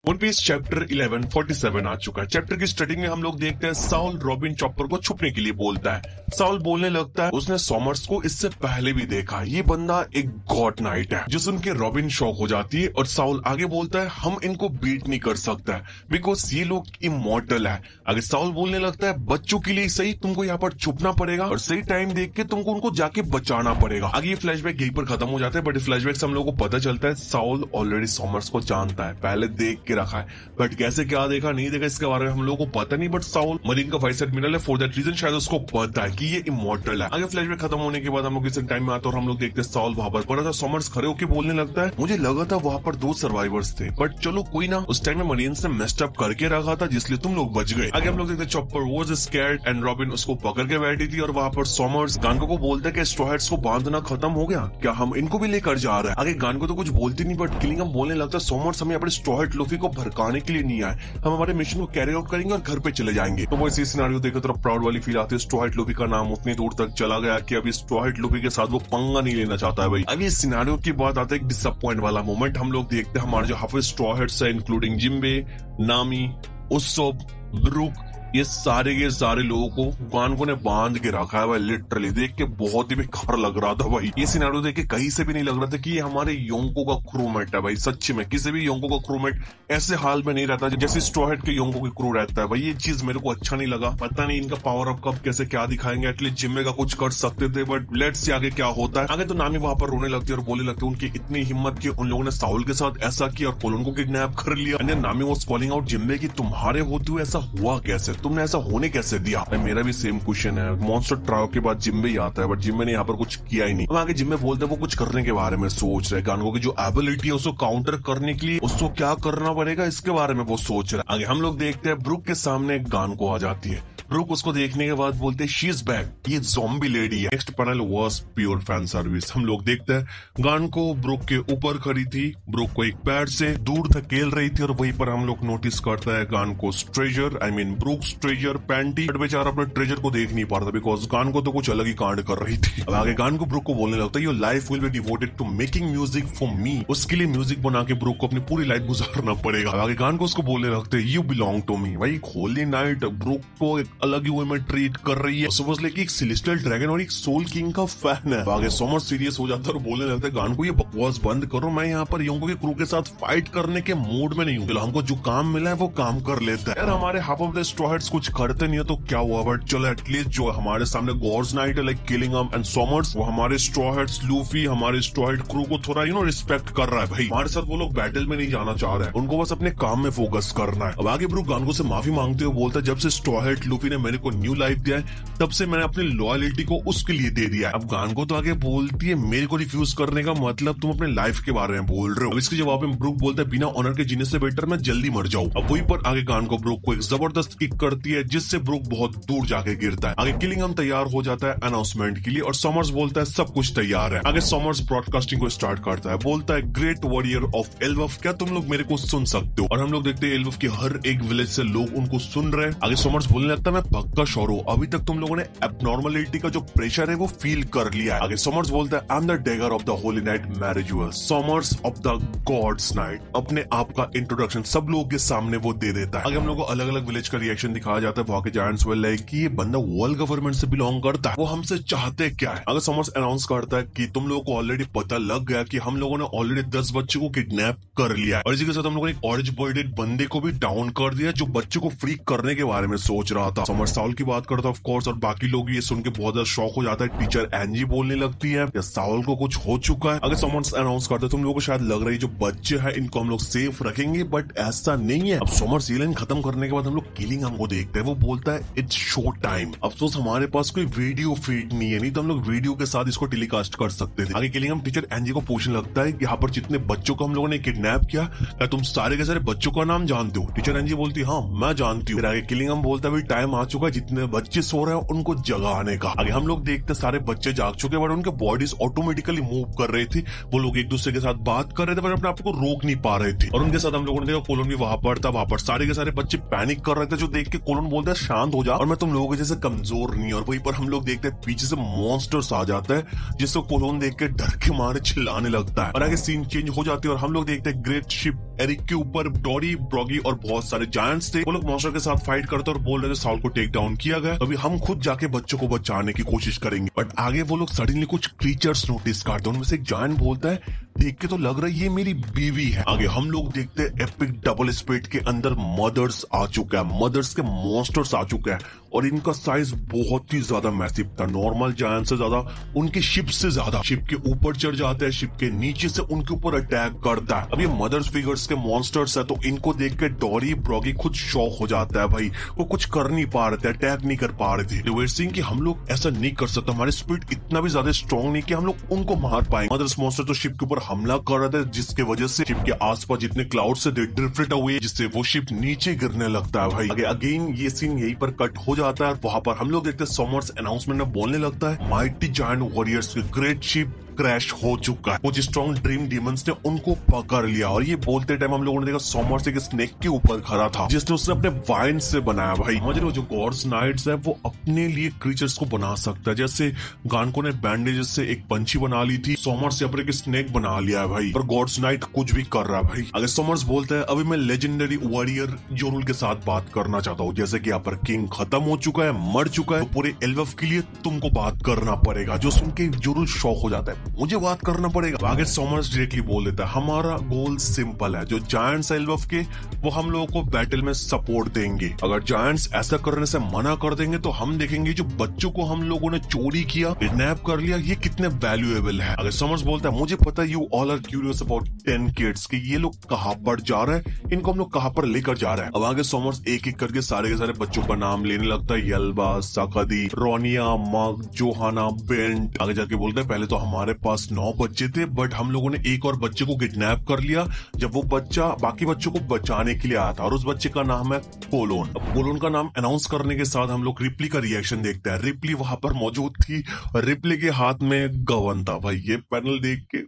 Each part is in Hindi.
वन पीस चैप्टर 1147 आ चुका है। चैप्टर की स्टार्टिंग में हम लोग देखते हैं साउल रॉबिन चॉपर को छुपने के लिए बोलता है। साउल बोलने लगता है उसने सॉमर्स को इससे पहले भी देखा, ये बंदा एक गॉड नाइट है। जो सुन के रॉबिन शॉक हो जाती है और साउल आगे बोलता है हम इनको बीट नहीं कर सकता बिकॉज ये लोग इमॉर्टल है। आगे साउल बोलने लगता है बच्चों के लिए सही तुमको यहाँ पर छुपना पड़ेगा और सही टाइम देख के तुमको उनको जाके बचाना पड़ेगा। आगे ये फ्लैशबैक यहीं पर खत्म हो जाता है, बट फ्लैशबैक से हम लोग को पता चलता है साउल ऑलरेडी सॉमर्स को जानता है, पहले देख के रखा है, बट कैसे क्या देखा नहीं देखा इसके बारे में हम लोगों को पता नहीं। बट साउल मरीन का वाइस एडमिरल है, फॉर दैट रीजन शायद उसको पता है कि ये इमॉर्टल है। आगे फ्लैशबैक खत्म होने के बाद हम लोग इस टाइम में आते हैं और हम लोग देखते हैं साउल वहां पर पड़ा था। सॉमर्स खड़े होकर बोलने लगता है मुझे लगा था वहां पर 2 सर्वाइवर्स थे, बट चलो कोई ना, उस टाइम में मरीन्स ने मेस्ड अप करके रखा था जिसलिए तुम लोग बच गए। आगे हम लोग देखते हैं chopper was scared and robin उसको पकड़ के बैठी थी और वहां पर सॉमर्स गानको को बोलता है कि स्ट्रॉ हैट्स को बांधना खत्म हो गया, क्या हम इनको भी लेकर जा रहे हैं। आगे गानको तो कुछ बोलती नहीं, बट किलिंगम बोलने लगता है सॉमर्स हमें अपने स्ट्रॉ हैट लूफी को भड़काने के लिए नहीं आए, हम हमारे मिशन को कैरी आउट करेंगे और घर पे चले जाएंगे। तो वो इसी सिनेरियो देखकर थोड़ा प्राउड वाली फील आती है। स्ट्रॉ हैट लूफी का नाम उतनी दूर तक चला गया कि अभी स्ट्रॉ हैट लूफी के साथ वो पंगा नहीं लेना चाहता है भाई। अभी इस सिनेरियो की बात आता है एक डिसअपॉइंट वाला मोमेंट। हम लोग देखते हैं हमारे जो हाफिज स्ट्रॉ हैट्स है इंक्लूडिंग जिम्बे, नामी, उसोब, ब्रूक, ये सारे लोगों को गानको ने बांध के रखा है भाई। लिटरली देख के बहुत ही बेकार लग रहा था भाई। ये सिनेरियो देख के कहीं से भी नहीं लग रहा था कि ये हमारे योंको का क्रूमेट है भाई। सच्ची में किसी भी योंको का क्रूमेट ऐसे हाल में नहीं रहता जैसे स्ट्रॉ हैट के योंको की क्रू रहता है भाई। ये चीज मेरे को अच्छा नहीं लगा। पता नहीं इनका पावर अप कब कैसे क्या दिखाएंगे। एटलीस्ट जिम्मे का कुछ कर सकते थे, बट लेट्स सी आगे क्या होता है। आगे तो नामी वहां पर रोने लगती है और बोलने लगती है उनकी इतनी हिम्मत की उन लोगों ने साउल के साथ ऐसा किया और कोलन को किडनैप कर लिया। नामी वाज कॉलिंग आउट जिम्मे की तुम्हारे होते हुए ऐसा हुआ कैसे, तुमने ऐसा होने कैसे दिया। मेरा भी सेम क्वेश्चन है। मॉन्स्टर ट्रायो के बाद जिम्मे ही आता है, बट जिम्मे ने यहाँ पर कुछ किया ही नहीं। अब आगे जिम्मे बोलते हैं वो कुछ करने के बारे में सोच रहे, गानको की जो एबिलिटी है उसको काउंटर करने के लिए उसको क्या करना पड़ेगा इसके बारे में वो सोच रहा है। आगे हम लोग देखते हैं ब्रूक के सामने एक गानको आ जाती है। ब्रूक उसको देखने के बाद बोलते हैं शी इज बैक, ये ज़ॉम्बी लेडी है। Next panel was pure fan service. हम लोग देखते हैं गानको ब्रूक के ऊपर खड़ी थी, ब्रूक को एक पैर से दूर धकेल रही थी और वहीं पर हम लोग नोटिस करता है गानको treasure, I mean Brooks treasure पैंटी, बट बेचारा अपने ट्रेजर को देख नहीं पा रहा था बिकॉज गानको तो कुछ अलग ही कांड कर रही थी। अब आगे गानको ब्रूक को बोलने लगता है your life will be devoted to making music for me. उसके लिए म्यूजिक बना के ब्रूक को अपनी पूरी लाइफ गुजारना पड़ेगा। आगे गानको उसको बोलने लगते हैं यू बिलोंग टू मी। भाई होली नाइट ब्रूक को एक अलग ही वे में ट्रीट कर रही है। समझ ले कि एक सेलेस्टियल ड्रैगन और एक सोल किंग का फैन है। आगे समर सीरियस हो जाता है और बोलने लगता है गानको ये बकवास बंद करो, मैं यहाँ पर योंको के क्रू के साथ फाइट करने के मूड में नहीं हूँ। चलो हमको जो काम मिला है वो काम कर लेता है। यार हमारे half of the straw hats कुछ करते नहीं है तो क्या हुआ, बट चलो एटलीस्ट जो हमारे सामने गॉड्स नाइट है लाइक किलिंगम एंड सॉमर्स, वो हमारे स्ट्रॉ हैट्स लूफी हमारे स्ट्रॉ हैट क्रू को थोड़ा रिस्पेक्ट कर रहा है भाई। हमारे साथ वो लोग बैटल में नहीं जाना चाह रहे हैं, उनको बस अपने काम में फोकस करना है। अब आगे ब्रूक गानको से माफी मांगते हुए बोलता है जब से स्ट्रॉ हैट लूफी ने मेरे को न्यू लाइफ दिया है तब से मैंने अपनी लॉयल्टी को उसके लिए दे दिया है। अब गानको तो आगे बोलती है मेरे को रिफ्यूज करने का मतलब तुम अपने लाइफ के बारे में बोल रहे हो। अब इसके जवाब में ब्रूक बोलता है बिना ऑनर के जीने से बेटर मैं जल्दी मर जाऊं। अब वहीं पर आगे गानको ब्रूक को एक जबरदस्त किक करती है जिससे ब्रूक बहुत दूर जाके गिरता है। आगे किलिंगम तैयार हो जाता है अनाउंसमेंट के लिए और समर्स बोलता है सब कुछ तैयार है। आगे समर्स ब्रॉडकास्टिंग को स्टार्ट करता है, बोलता है ग्रेट वॉरियर ऑफ एल्वफ, क्या तुम लोग मेरे को सुन सकते हो। और हम लोग देखते हैं एल्वफ के हर एक विलेज से लोग उनको सुन रहे हैं। आगे समर्स बोलने लगता है मैं पक्का श्योर हूं अभी तक तुम लोगों ने एबनॉर्मलिटी का जो प्रेशर है वो फील कर लिया है। आगे समर्स बोलता है I am the dagger of the holy knight मैरिजुअल, Summers of the gods knight. अपने आप का इंट्रोडक्शन सब लोगों के सामने वो दे देता है। आगे हम लोग को अलग अलग विलेज का रिएक्शन दिखाया जाता है। वहां के जायंट्स वो लाइक कि ये बंदा वर्ल्ड गवर्नमेंट से बिलोंग करता है, वो हमसे चाहते क्या है। अगर समर्स अनाउंस करता है कि तुम लोगों को ऑलरेडी पता लग गया कि हम लोगों ने ऑलरेडी 10 बच्चों को किडनैप कर लिया है और इसी के साथ हम लोगों ने एक ऑरेंज बर्डेड बंदे को भी डाउन कर दिया जो बच्चों को फ्री करने के बारे में सोच रहा था। समर्स साउल की बात करता है ऑफ कोर्स और बाकी लोग ये सुन के बहुत ज्यादा शॉक हो जाता है। टीचर एंजी बोलने लगती है या साउल को कुछ हो चुका है। अगर समर्स अनाउंस करता है तुम लोगों को शायद लग रही है जो बच्चे हैं इनको हम लोग सेफ रखेंगे, बट ऐसा नहीं है। अब समर्स ये लाइन खत्म करने के बाद हम लोग किलिंगम को देखते हैं, वो बोलता है इट्स शो टाइम। अफसोस हमारे पास कोई वीडियो फीड नहीं है, नहीं तो हम लोग वीडियो के साथ इसको टेलीकास्ट कर सकते थे। आगे किलिंगम टीचर एंजी को पूछने लगता है यहाँ पर जितने बच्चों को हम लोगों ने किडनैप किया क्या तुम सारे के सारे बच्चों का नाम जानते हो। टीचर एंजी बोलती हाँ मैं जानती हूँ। आगे किलिंगम बोलता है टाइम आ चुका है जितने बच्चे सो रहे हैं उनको जगाने का। आगे हम लोग देखते सारे बच्चे जाग चुके हैं, बट उनके बॉडीज ऑटोमेटिकली मूव कर रही थी। वो लोग एक दूसरे के साथ बात कर रहे थे, पर अपने आप को रोक नहीं पा रहे थे। और उनके साथ हम लोगों ने देखा कोलोन भी वहां पर था। वहां पर सारे के सारे बच्चे पैनिक कर रहे थे, जो देख के कोलोन बोलता है शांत हो जा और मैं तुम लोगों के जैसे कमजोर नहीं। और वहीं पर हम लोग देखते हैं पीछे से मॉन्स्टर्स आ जाता है, जिसको कोलोन देख के डर के मारे चिल्लाने लगता है। और आगे सीन चेंज हो जाती है और हम लोग देखते हैं ग्रेट शिप एरिक के ऊपर डॉरी, ब्रॉगी और बहुत सारे जायंट्स थे। वो लोग मॉन्स्टर के साथ फाइट करते और बोल रहे थे साउल को टेक डाउन किया गया, अभी हम खुद जाके बच्चों को बचाने की कोशिश करेंगे। बट आगे वो लोग सडनली कुछ क्रीचर्स नोटिस करते हैं। उनमें से एक जायंट बोलता है देख के तो लग रहा है ये मेरी बीवी है। आगे हम लोग देखते हैं एपिक डबल स्पेड के अंदर मदर्स आ चुका है, मदर्स के मॉन्स्टर्स आ चुका है और इनका साइज बहुत ही ज्यादा मैसिव था, नॉर्मल जायंट से ज्यादा, उनके शिप से ज्यादा। शिप के ऊपर चढ़ जाते हैं, शिप के नीचे से उनके ऊपर अटैक करता है। अब ये मदर्स फिगर्स के मॉन्स्टर्स है, तो इनको देख के डॉरी, ब्रॉगी खुद शॉक हो जाता है। भाई वो कुछ कर नहीं पा रहे थे, अटैक नहीं कर पा रहे थे। रिवर सिंह कि हम लोग ऐसा नहीं कर सकते, हमारे स्पीड इतना भी ज्यादा स्ट्रॉन्ग नहीं कि हम लोग उनको मार पाएंगे। मदर्स मॉन्स्टर तो शिप के ऊपर हमला कर रहे थे, जिसके वजह से शिप के आसपास जितने क्लाउड से ड्रिफ्ट हुए, जिससे वो शिप नीचे गिरने लगता है। भाई अगेन ये सीन यहीं पर कट हो जाता है। वहां पर हम लोग देखते हैं सॉमर्स अनाउंसमेंट में बोलने लगता है माइटी जायंट वॉरियर्स के ग्रेट शिप क्रैश हो चुका है, कुछ स्ट्रॉन्ग ड्रीम डीमंस ने उनको पकड़ लिया। और ये बोलते टाइम हम लोगों ने देखा सॉमर्स एक स्नेक के ऊपर खड़ा था, जिसने उसने अपने वाइन से बनाया। भाई समझ रहे हो, जो गॉड्स नाइट्स है वो अपने लिए क्रीचर्स को बना सकता है। जैसे गानको ने बैंडेजेस से एक पंछी बना ली थी, सॉमर्स से अपने एक स्नेक बना लिया है भाई। पर गॉड्स नाइट कुछ भी कर रहा है भाई। अगर सॉमर्स बोलता है अभी मैं लेजेंडरी वॉरियर जोरुल के साथ बात करना चाहता हूँ, जैसे कि यहाँ पर किंग खत्म हो चुका है, मर चुका है, तो पूरे एल्वफ के लिए तुमको बात करना पड़ेगा। जो सुन के जोरुल शॉक हो जाता है, मुझे बात करना पड़ेगा। आगे सॉमर्स डायरेक्टली बोल देता है हमारा गोल सिंपल है, जो जायंट्स एल्वफ के वो हम लोगों को बैटल में सपोर्ट देंगे। अगर जायंट्स ऐसा करने से मना कर देंगे तो हम देखेंगे जो बच्चों को हम लोगों ने चोरी किया, किडनैप कर लिया, ये कितने वैल्यूएबल है। अगर सॉमर्स बोलता है मुझे पता है you all are curious about 10 kids कि ये लोग कहाँ पर जा रहे हैं, इनको हम लोग कहाँ पर लेकर जा रहे हैं। अब आगे सॉमर्स एक एक करके सारे के सारे बच्चों का नाम लेने लगता है, यल्बा, साकदी, रोनिया, मग, जोहाना, बेंट। आगे जाके बोलता है पहले तो हमारे पास 9 बच्चे थे, बट हम लोगों ने एक और बच्चे को किडनैप कर लिया जब वो बच्चा बाकी बच्चों को बचाने के लिए आया था, और उस बच्चे का नाम है कोलोन। अब कोलोन का नाम अनाउंस करने के साथ हम लोग रिप्ली का रिएक्शन देखते हैं। रिप्ली वहां पर मौजूद थी और रिप्ली के हाथ में गवन था। भाई ये पैनल देख के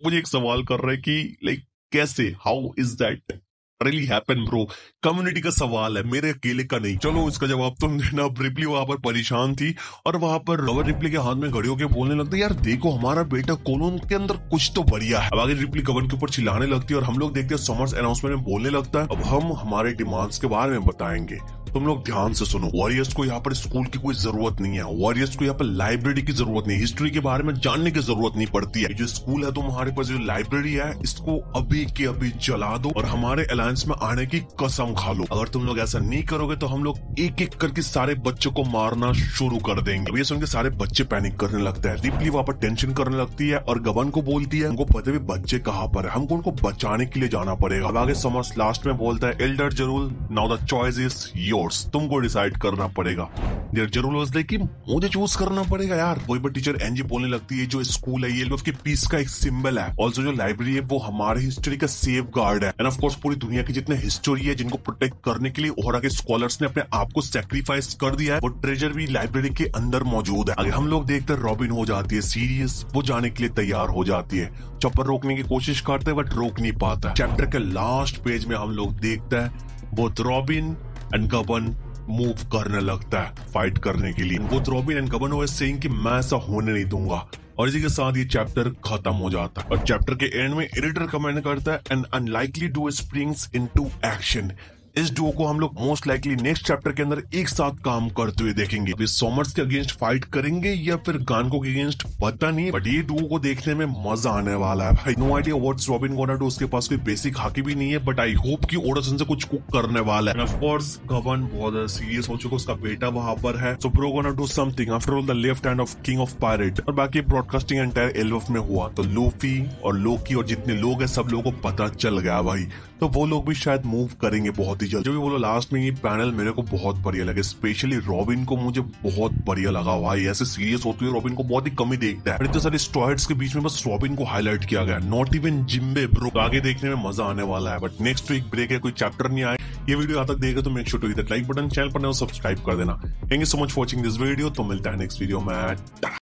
मुझे एक सवाल कर रहा है कि लाइक कैसे, how is that really happen bro. Community का सवाल है, मेरे अकेले का नहीं। चलो इसका जवाब तुम देना। रिप्ली वहां पर परेशान थी और वहां पर रवर रिप्ली के हाथ में घड़ी होकर बोलने लगता है यार देखो हमारा बेटा कोलोन के अंदर कुछ तो बढ़िया है। अब आगे रिप्ली गवन के ऊपर चिल्लाने लगती है और हम लोग देखते हैं सॉमर्स अनाउंसमेंट में बोलने लगता है अब हम हमारे डिमांड्स के बारे में बताएंगे, तुम लोग ध्यान से सुनो। वॉरियर्स को यहाँ पर स्कूल की कोई जरूरत नहीं है, वॉरियर्स को यहाँ पर लाइब्रेरी की जरूरत नहीं, हिस्ट्री के बारे में जानने की जरूरत नहीं पड़ती है। जो स्कूल है तुम्हारे पास, जो लाइब्रेरी है, इसको अभी के अभी जला दो और हमारे अलायंस में आने की कसम खा लो। अगर तुम लोग ऐसा नहीं करोगे तो हम लोग एक एक करके सारे बच्चों को मारना शुरू कर देंगे। अब ये सुन के सारे बच्चे पैनिक करने लगते हैं। रिप्ली वहां पर टेंशन करने लगती है और गवन को बोलती है हमको पता है बच्चे कहाँ पर है, हमको उनको बचाने के लिए जाना पड़ेगा। अब आगे समर्स लास्ट में बोलता है एल्डर जरूल now the choice is yours, तुमको डिसाइड करना पड़ेगा। जरूर वाज लाइक कि मुझे चूज करना पड़ेगा यार। वही पर टीचर एनजी बोलने लगती है जो स्कूल है ये एल्वफ के पीस का एक सिंबल है, ऑल्सो जो लाइब्रेरी है वो हमारे हिस्ट्री का सेफ गार्ड है, एंड ऑफ कोर्स पूरी दुनिया की जितने हिस्टोरी है जिनको प्रोटेक्ट करने के लिए ओहरा के स्कॉलर्स ने अपने आप को सेक्रीफाइस कर दिया है, वो ट्रेजर भी लाइब्रेरी के अंदर मौजूद है। आगे हम लोग देखते हैं रॉबिन हो जाती है सीरियस, वो जाने के लिए तैयार हो जाती है, चॉपर रोकने की कोशिश करते हैं बट रोक नहीं पाता। चैप्टर के लास्ट पेज में हम लोग देखते हैं बोथ रॉबिन एंड गबन मूव करने लगता है फाइट करने के लिए। बोथ रॉबिन एंड गबन वर सेइंग कि मैं ऐसा होने नहीं दूंगा, और इसी के साथ ये चैप्टर खत्म हो जाता है। और चैप्टर के एंड में एडिटर कमेंट करता है an unlikely duo springs into action. इस डुओ को हम लोग मोस्ट लाइकली नेक्स्ट चैप्टर के अंदर एक साथ काम करते हुए देखेंगे। अभी सॉमर्स के अगेंस्ट फाइट करेंगे या फिर गानको के अगेंस्ट पता नहीं, बट ये डुओ को देखने में मजा आने वाला है भाई। No idea what's Robin gonna do, उसके पास कोई बेसिक हाकी भी नहीं है, बट आई होप कि ओडरसन से कुछ कुक करने वाला है। ऑफ कोर्स गवन बहुत सीरियस हो चुका, उसका बेटा वहां पर है, so bro gonna do something. After all the left hand of king of pirate, और बाकी ब्रॉडकास्टिंग एंटायर एल्वफ में हुआ तो लूफी और लोकी और जितने लोग हैं सब लोगों को पता चल गया भाई, तो वो लोग भी शायद मूव करेंगे बहुत ही जल्द। जो भी बोलो लास्ट में ये पैनल मेरे को बहुत बढ़िया लगे, स्पेशली रॉबिन को मुझे बहुत बढ़िया लगा भाई। ऐसे सीरियस होती है रॉबिन को बहुत ही कम ही देखता है, इतने सारे स्टॉइड्स के बीच में बस रॉबिन को हाईलाइट किया गया, नॉट इवन जिम्बे ब्रो। आगे देखने में मजा आने वाला है, बट नेक्स्ट वीक ब्रेक है, कोई चैप्टर नहीं आए, ये वीडियो यहाँ तक देगा तो make sure to hit that like button, channel पर नए हो सब्सक्राइब कर देना। Thank you so much for watching this video. तो मिलता है नेक्स्ट वीडियो में।